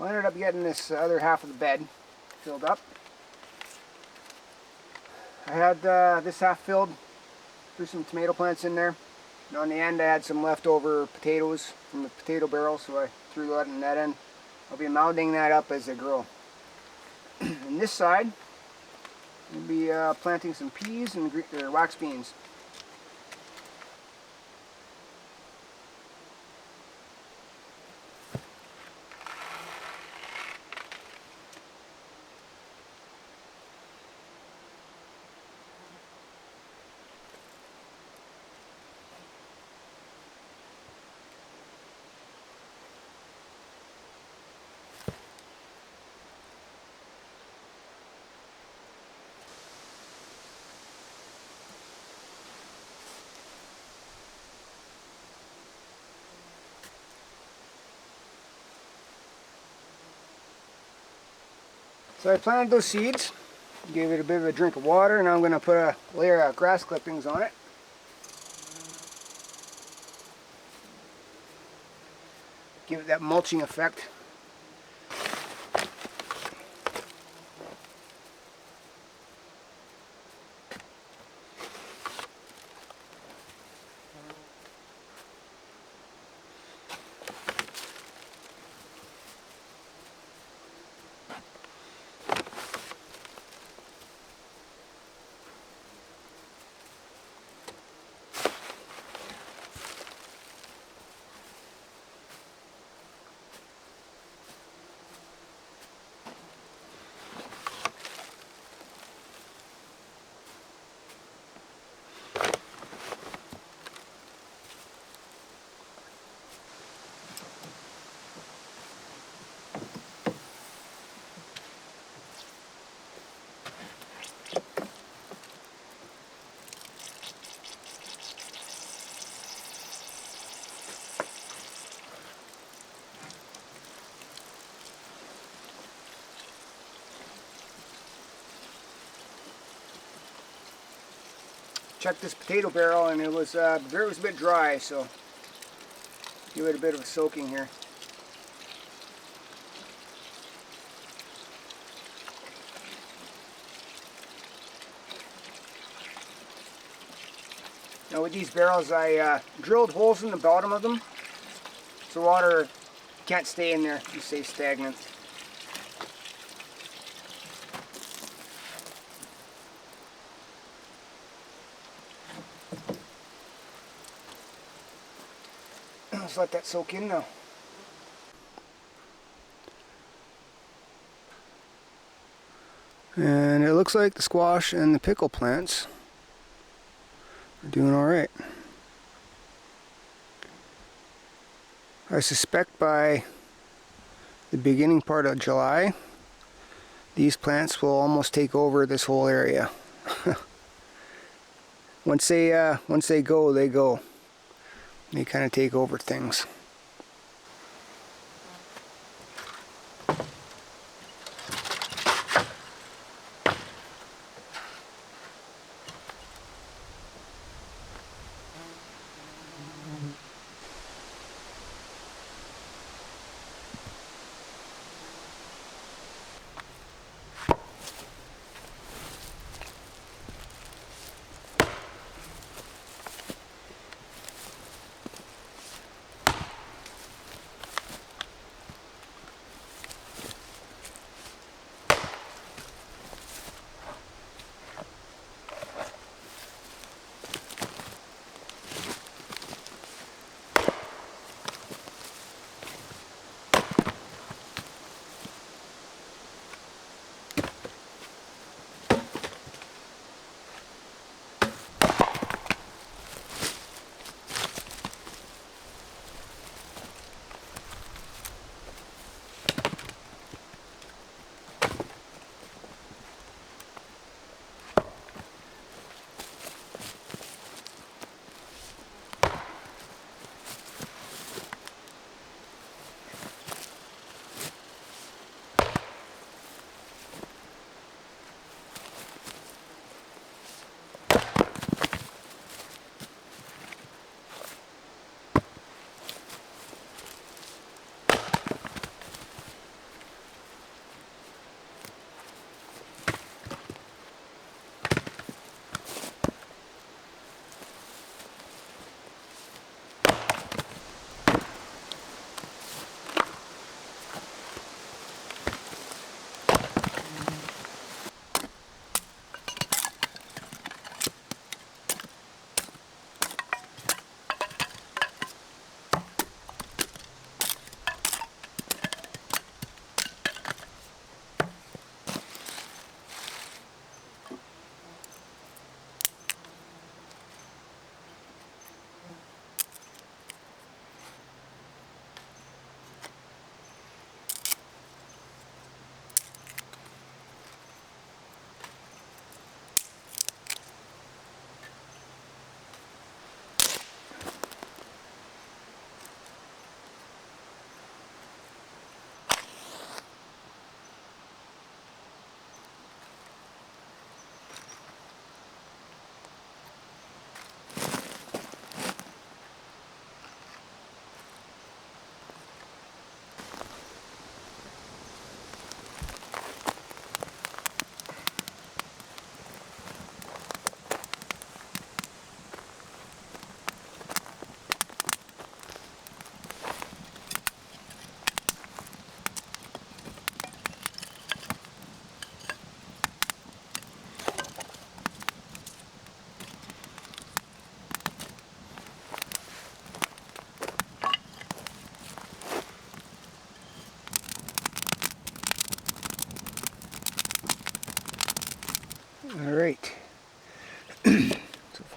I ended up getting this other half of the bed filled up. I had this half filled, threw some tomato plants in there, and on the end I had some leftover potatoes from the potato barrel, so I threw that in that end. I'll be mounting that up as they grow. On this side, I'll be planting some peas and wax beans. So I planted those seeds, gave it a bit of a drink of water, and now I'm going to put a layer of grass clippings on it. Give it that mulching effect. Checked this potato barrel and it was a bit dry, so give it a bit of a soaking here. Now with these barrels I drilled holes in the bottom of them so water can't stay in there, it stays stagnant. Let's let that soak in now. And it looks like the squash and the pickle plants are doing alright. I suspect by the beginning part of July, these plants will almost take over this whole area. Once they go, they go. They kind of take over things.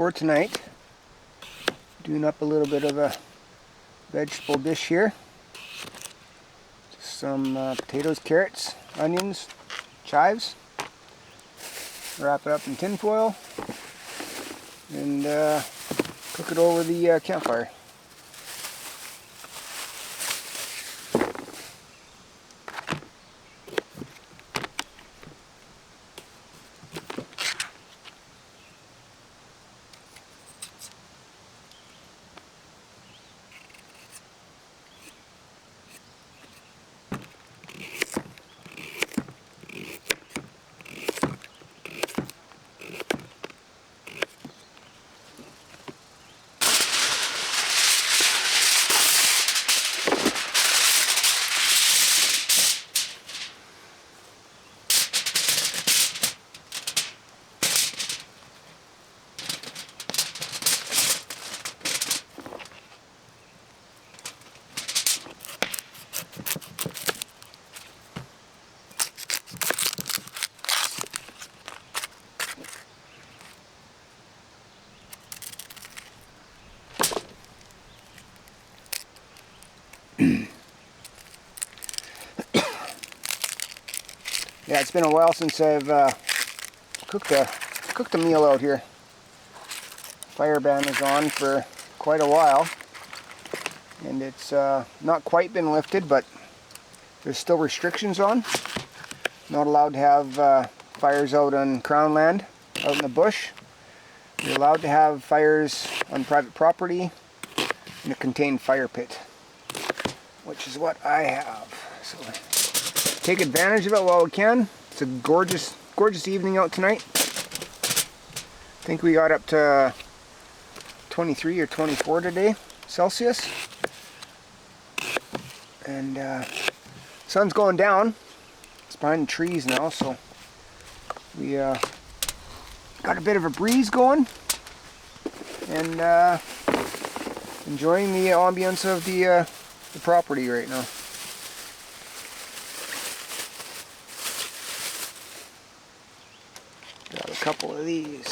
for tonight. Doing up a little bit of a vegetable dish here. Just some potatoes, carrots, onions, chives. Wrap it up in tin foil and cook it over the campfire. Yeah, it's been a while since I've cooked a meal out here. Fire ban is on for quite a while, and it's not quite been lifted, but there's still restrictions on. Not allowed to have fires out on crown land, out in the bush. You're allowed to have fires on private property in a contained fire pit, which is what I have. So take advantage of it while we can. It's a gorgeous, gorgeous evening out tonight. I think we got up to 23 or 24 today, Celsius. And sun's going down. It's behind the trees now, so we got a bit of a breeze going. And enjoying the ambience of the property right now. Got a couple of these.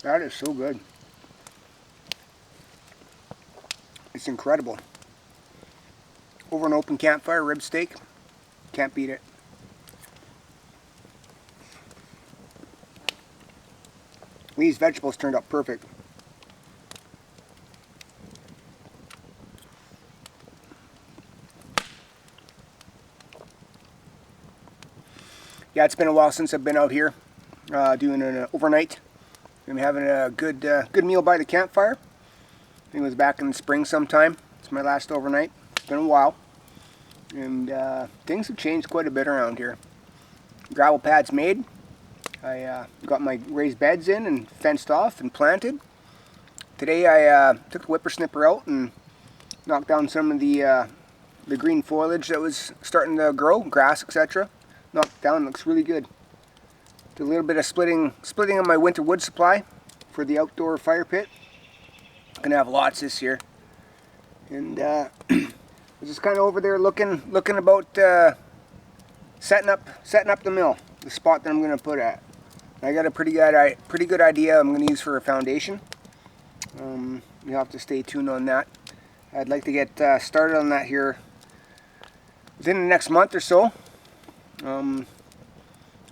That is so good. It's incredible. Over an open campfire, rib steak. Can't beat it. These vegetables turned out perfect. Yeah, it's been a while since I've been out here doing an overnight. I'm having a good meal by the campfire. I think it was back in the spring sometime. It's my last overnight. It's been a while. And things have changed quite a bit around here. Gravel pad's made. I got my raised beds in and fenced off and planted. Today I took the whippersnipper out and knocked down some of the green foliage that was starting to grow, grass, etc. Knocked it down, looks really good. Did a little bit of splitting on my winter wood supply for the outdoor fire pit. Gonna have lots this year. And I was just kind of over there looking about setting up the mill, the spot that I'm gonna put at. I got a pretty good idea I'm gonna use for a foundation. You'll have to stay tuned on that. I'd like to get started on that here within the next month or so.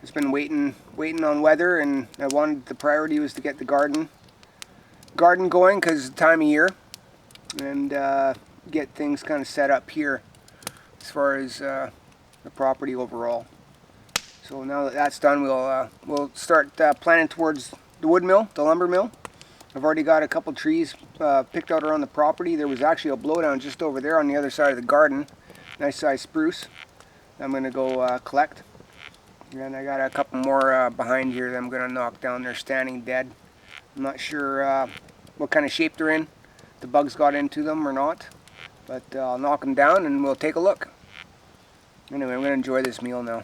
Just been waiting on weather, and the priority was to get the garden going because it's the time of year, and get things kind of set up here as far as the property overall. So now that that's done, we'll start planning towards the wood mill, the lumber mill. I've already got a couple trees picked out around the property. There was actually a blowdown just over there on the other side of the garden. Nice size spruce. I'm going to go collect. And I got a couple more behind here that I'm going to knock down. They're standing dead. I'm not sure what kind of shape they're in. If the bugs got into them or not. But I'll knock them down and we'll take a look. Anyway, I'm going to enjoy this meal now.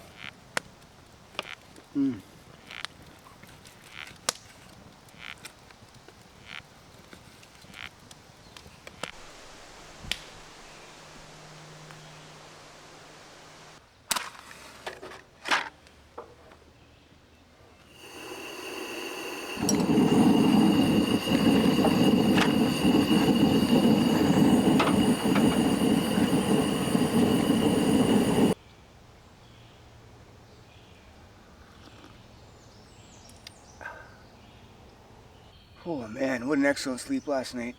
Oh man, what an excellent sleep last night.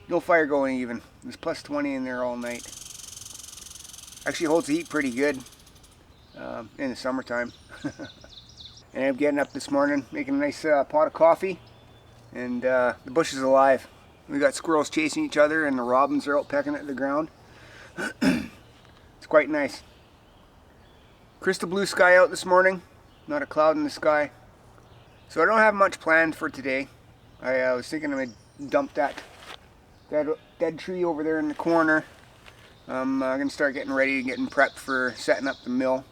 No fire going even. It was plus 20 in there all night. Actually holds the heat pretty good in the summertime. And I'm getting up this morning, making a nice pot of coffee. And the bush is alive. We got squirrels chasing each other and the robins are out pecking at the ground. It's quite nice. Crystal blue sky out this morning. Not a cloud in the sky. So I don't have much planned for today. I was thinking I would dump that dead tree over there in the corner. I'm going to start getting ready and getting prepped for setting up the mill.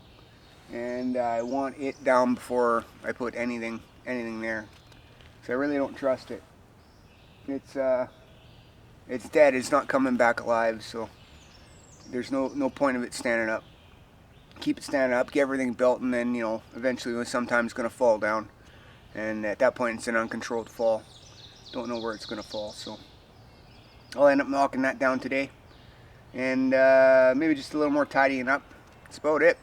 And I want it down before I put anything there. So I really don't trust it. It's dead. It's not coming back alive. So there's no point of it standing up. Keep it standing up, get everything built, and then eventually sometimes it's going to fall down. And at that point it's an uncontrolled fall. Don't know where it's going to fall, so I'll end up knocking that down today. And maybe just a little more tidying up. That's about it.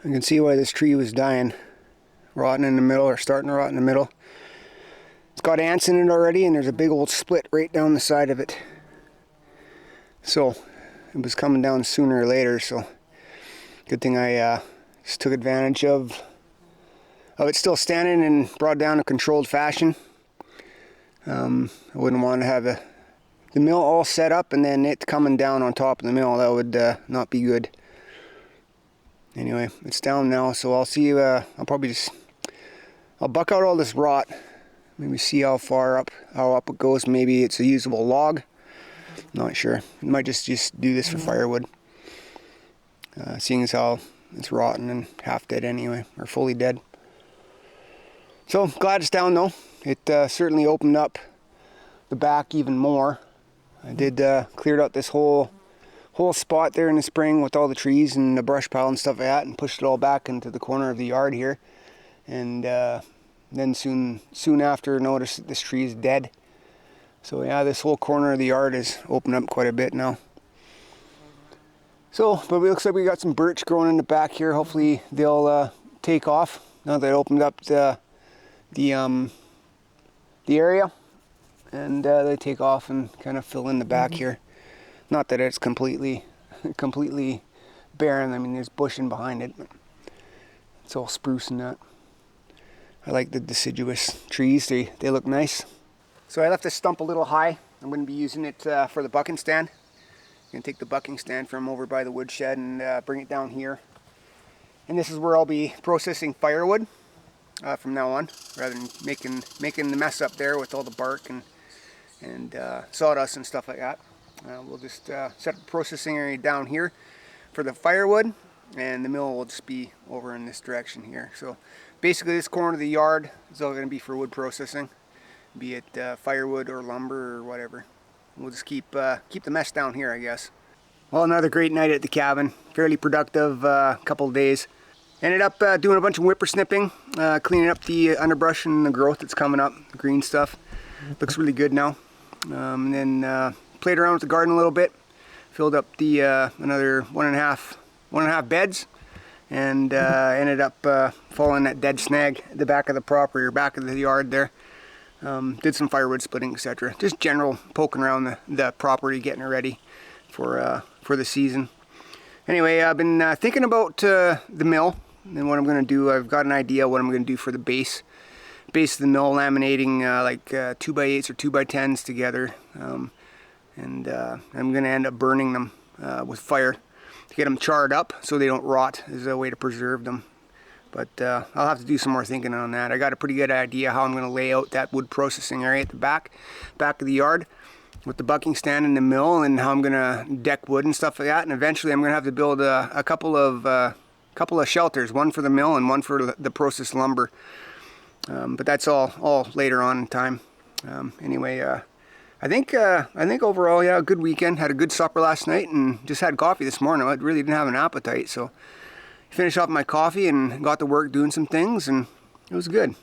You can see why this tree was dying, rotting in the middle, or starting to rot in the middle. It's got ants in it already, and there's a big old split right down the side of it. So it was coming down sooner or later, so good thing I just took advantage of it still standing and brought down a controlled fashion. I wouldn't want to have the mill all set up and then it coming down on top of the mill. That would not be good. Anyway, it's down now, so I'll see. I'll buck out all this rot. Maybe see how up it goes. Maybe it's a usable log. Not sure. I might just do this for firewood. Seeing as how it's rotten and half dead anyway, or fully dead. So glad it's down though. It certainly opened up the back even more. I did cleared out this whole spot there in the spring with all the trees and the brush pile and stuff like that, and pushed it all back into the corner of the yard here. And then soon after noticed that this tree is dead. So yeah, this whole corner of the yard is opened up quite a bit now. So, but it looks like we got some birch growing in the back here. Hopefully they'll take off now that I opened up the area, and they take off and kind of fill in the back here. Not that it's completely barren. I mean, there's bush in behind it, but it's all spruce and that. I like the deciduous trees. They look nice. So I left this stump a little high. I'm going to be using it for the bucking stand. I'm going to take the bucking stand from over by the woodshed and bring it down here. And this is where I'll be processing firewood from now on, rather than making the mess up there with all the bark and sawdust and stuff like that. We'll just set up the processing area down here for the firewood, and the mill will just be over in this direction here. So basically this corner of the yard is all going to be for wood processing, be it firewood or lumber or whatever. We'll just keep the mess down here, I guess. Well, another great night at the cabin. Fairly productive couple of days. Ended up doing a bunch of whipper snipping, cleaning up the underbrush and the growth that's coming up, the green stuff. Looks really good now. And then played around with the garden a little bit. Filled up the another one and a half beds, and ended up following that dead snag at the back of the property, or back of the yard there. Did some firewood splitting, etc. Just general poking around the property, getting it ready for the season. Anyway, I've been thinking about the mill and what I'm going to do. I've got an idea what I'm going to do for the base of the mill, laminating like 2x8s or 2x10s together. And I'm going to end up burning them with fire to get them charred up so they don't rot, as a way to preserve them. But I'll have to do some more thinking on that. I got a pretty good idea how I'm going to lay out that wood processing area at the back of the yard with the bucking stand in the mill, and how I'm going to deck wood and stuff like that. And eventually I'm going to have to build a couple of shelters, one for the mill and one for the processed lumber. But that's all later on in time. Anyway, I think overall, yeah, a good weekend. Had a good supper last night and just had coffee this morning. I really didn't have an appetite, so finished off my coffee and got to work doing some things, and it was good.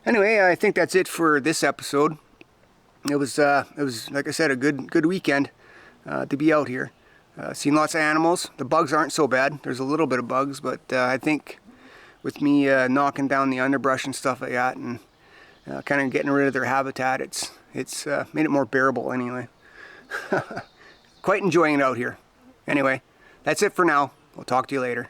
Anyway, I think that's it for this episode. It was like I said, a good weekend to be out here. Seen lots of animals. The bugs aren't so bad. There's a little bit of bugs, but I think with me knocking down the underbrush and stuff like that, and kind of getting rid of their habitat, it's made it more bearable anyway. Quite enjoying it out here. Anyway, that's it for now. We'll talk to you later.